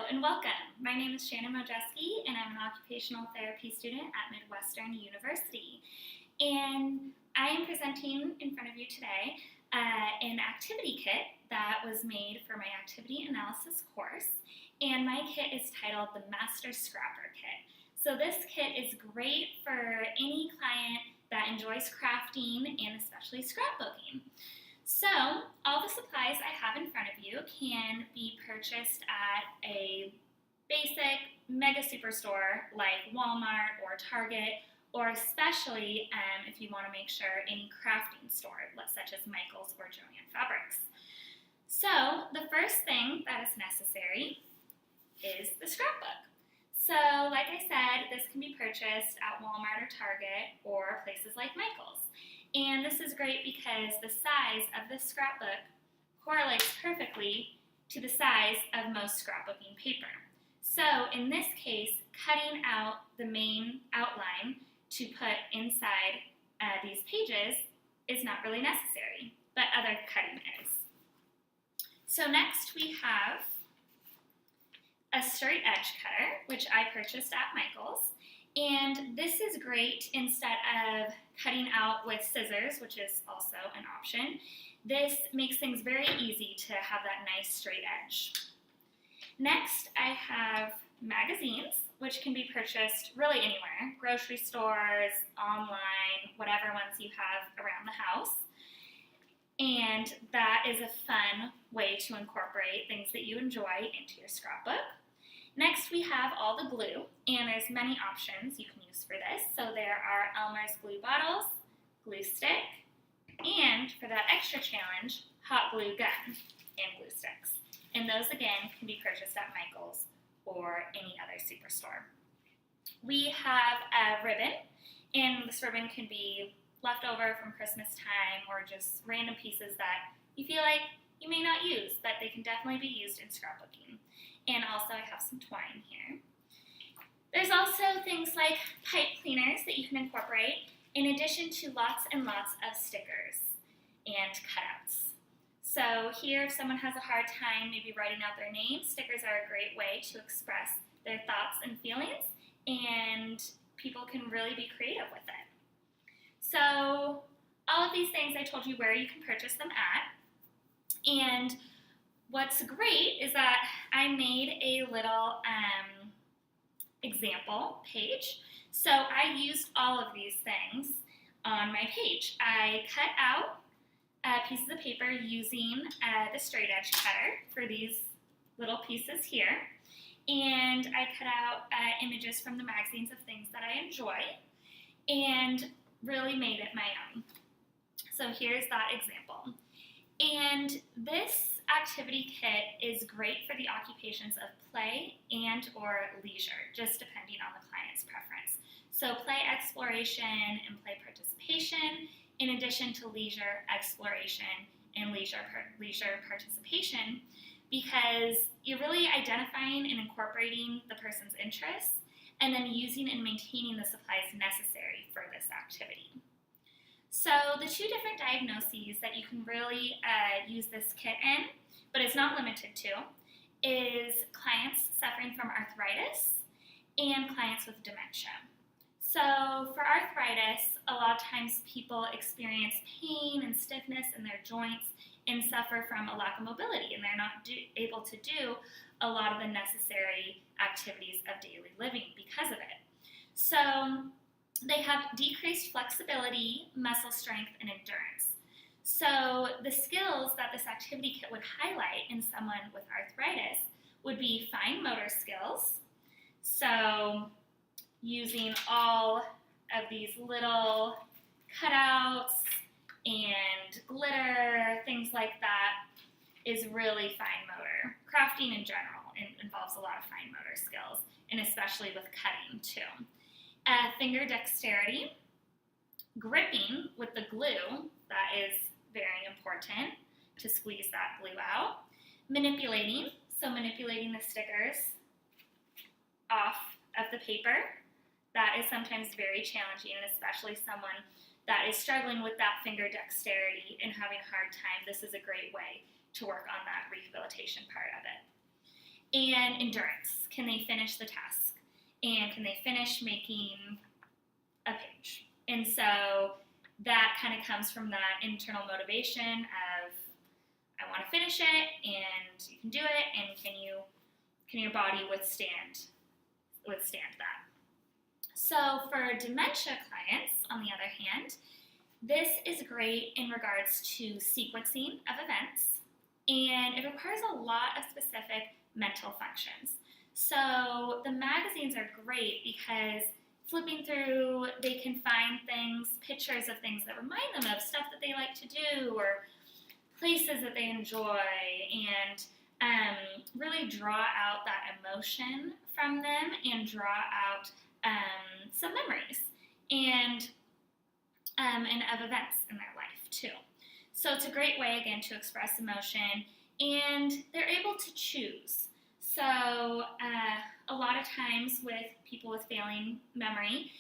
and welcome. My name is Shannon Mojeski, and I'm an occupational therapy student at Midwestern University. And I am presenting in front of you today an activity kit that was made for my activity analysis course. And my kit is titled the Master Scrapper Kit. So this kit is great for any client that enjoys crafting and especially scrapbooking. So, all the supplies I have in front of you can be purchased at a basic mega superstore like Walmart or Target, or especially if you want to make sure any crafting store such as Michaels or Joann Fabrics. So, the first thing that is necessary is the scrapbook. So, like I said, this can be purchased at Walmart or Target or places like Michaels. And this is great because the size of this scrapbook correlates perfectly to the size of most scrapbooking paper. So in this case, cutting out the main outline to put inside these pages is not really necessary, but other cutting is. So next we have a straight edge cutter, which I purchased at Michaels. And this is great instead of cutting out with scissors, which is also an option. This makes things very easy to have that nice straight edge. Next, I have magazines, which can be purchased really anywhere, grocery stores, online, whatever ones you have around the house. And that is a fun way to incorporate things that you enjoy into your scrapbook. Next, we have all the glue, and there's many options you can use for this. So there are Elmer's glue bottles, glue stick, and for that extra challenge, hot glue gun and glue sticks. And those, again, can be purchased at Michaels or any other superstore. We have a ribbon, and this ribbon can be left over from Christmas time or just random pieces that you feel like you may not use, but they can definitely be used in scrapbooking. And also I have some twine here. There's also things like pipe cleaners that you can incorporate, in addition to lots and lots of stickers and cutouts. So here, if someone has a hard time maybe writing out their name, stickers are a great way to express their thoughts and feelings, and people can really be creative with it. So all of these things I told you where you can purchase them at. And what's great is that I made a little example page. So I used all of these things on my page. I cut out pieces of paper using the straight edge cutter for these little pieces here. And I cut out images from the magazines of things that I enjoy and really made it my own. So here's that example. And this activity kit is great for the occupations of play and or leisure, just depending on the client's preference. So play exploration and play participation, in addition to leisure exploration and leisure participation, because you're really identifying and incorporating the person's interests and then using and maintaining the supplies necessary for this activity. So the two different diagnoses that you can really use this kit in, but it's not limited to, is clients suffering from arthritis and clients with dementia. So for arthritis, a lot of times people experience pain and stiffness in their joints and suffer from a lack of mobility, and they're not able to do a lot of the necessary activities of daily living because of it. So they have decreased flexibility, muscle strength, and endurance. So the skills that this activity kit would highlight in someone with arthritis would be fine motor skills. So using all of these little cutouts and glitter, things like that, is really fine motor. Crafting in general involves a lot of fine motor skills, and especially with cutting too. Finger dexterity, gripping with the glue, that is very important to squeeze that glue out. Manipulating, so manipulating the stickers off of the paper, that is sometimes very challenging, and especially someone that is struggling with that finger dexterity and having a hard time, this is a great way to work on that rehabilitation part of it. and endurance. Can they finish the task? And can they finish making a page? And so that kind of comes from that internal motivation of, I want to finish it, and you can do it, and can your body withstand that? So for dementia clients, on the other hand, this is great in regards to sequencing of events, and it requires a lot of specific mental functions. So the magazines are great because flipping through, they can find things, pictures of things that remind them of stuff that they like to do or places that they enjoy, and really draw out that emotion from them and draw out some memories and of events in their life too. So it's a great way, again, to express emotion, and they're able to choose. So a lot of times with people with failing memory,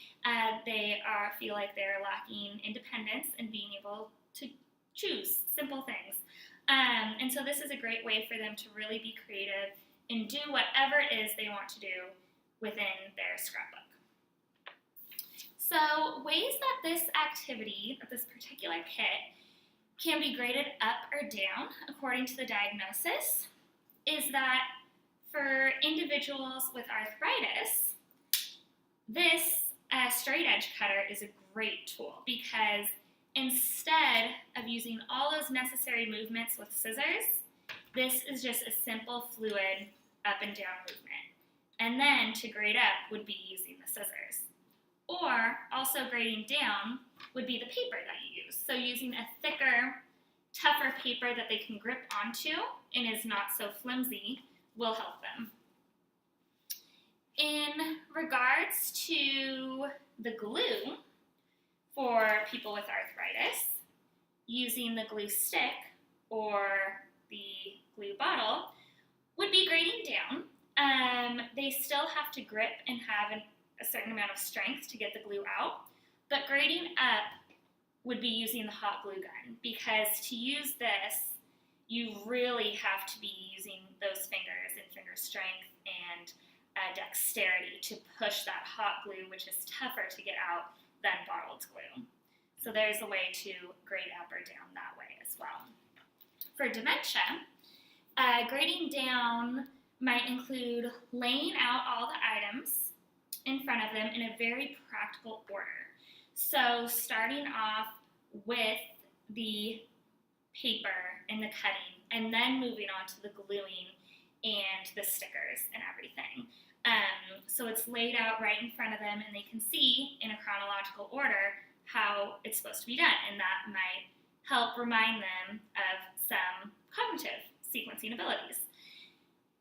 they feel like they're lacking independence and being able to choose simple things. And so this is a great way for them to really be creative and do whatever it is they want to do within their scrapbook. So ways that this activity, that this particular kit, can be graded up or down according to the diagnosis is that for individuals with arthritis, this straight edge cutter is a great tool because instead of using all those necessary movements with scissors, this is just a simple fluid up and down movement. And then to grade up would be using the scissors. Or also grading down would be the paper that you use. So using a thicker, tougher paper that they can grip onto and is not so flimsy will help them. In regards to the glue for people with arthritis, using the glue stick or the glue bottle would be grading down. They still have to grip and have a certain amount of strength to get the glue out, but grading up would be using the hot glue gun, because to use this, you really have to be using those fingers and finger strength and dexterity to push that hot glue, which is tougher to get out than bottled glue. So there's a way to grade up or down that way as well. For dementia, grading down might include laying out all the items in front of them in a very practical order. So starting off with the paper and the cutting, and then moving on to the gluing and the stickers and everything. So it's laid out right in front of them, and they can see in a chronological order how it's supposed to be done, and that might help remind them of some cognitive sequencing abilities.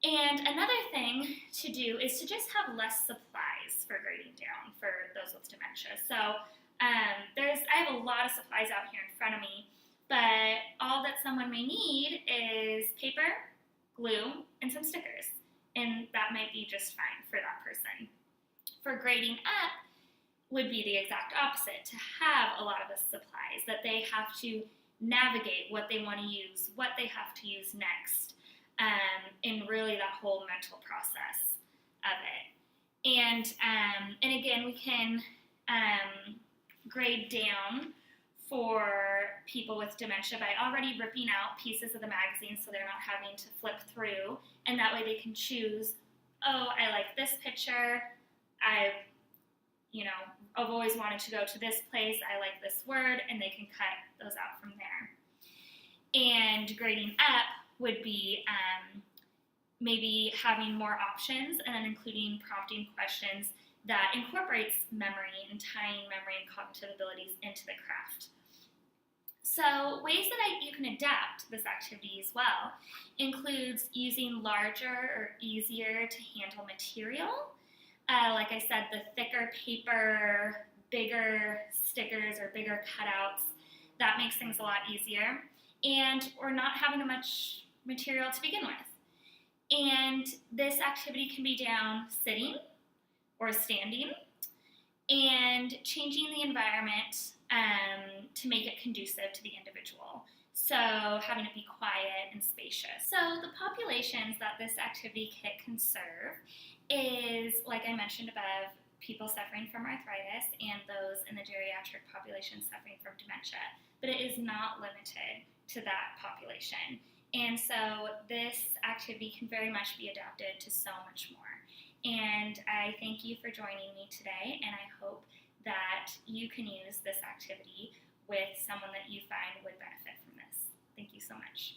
And another thing to do is to just have less supplies for grading down for those with dementia. So I have a lot of supplies out here in front of me, but all that someone may need is paper, glue, and some stickers, and that might be just fine for that person. For grading up would be the exact opposite, to have a lot of the supplies that they have to navigate what they want to use, what they have to use next, and really that whole mental process of it. And again, we can grade down for people with dementia by already ripping out pieces of the magazine so they're not having to flip through, and that way they can choose, oh, I like this picture, I've always wanted to go to this place, I like this word, and they can cut those out from there. And grading up would be maybe having more options and then including prompting questions that incorporates memory and tying memory and cognitive abilities into the craft. So ways that you can adapt this activity as well includes using larger or easier to handle material. Like I said, the thicker paper, bigger stickers or bigger cutouts, that makes things a lot easier. Or not having much material to begin with. And this activity can be done sitting or standing, and changing the environment to make it conducive to the individual. So having to be quiet and spacious. So the populations that this activity kit can serve is, like I mentioned above, people suffering from arthritis and those in the geriatric population suffering from dementia. But it is not limited to that population. And so this activity can very much be adapted to so much more. And I thank you for joining me today, and I hope that you can use this activity with someone that you find would benefit from this. Thank you so much.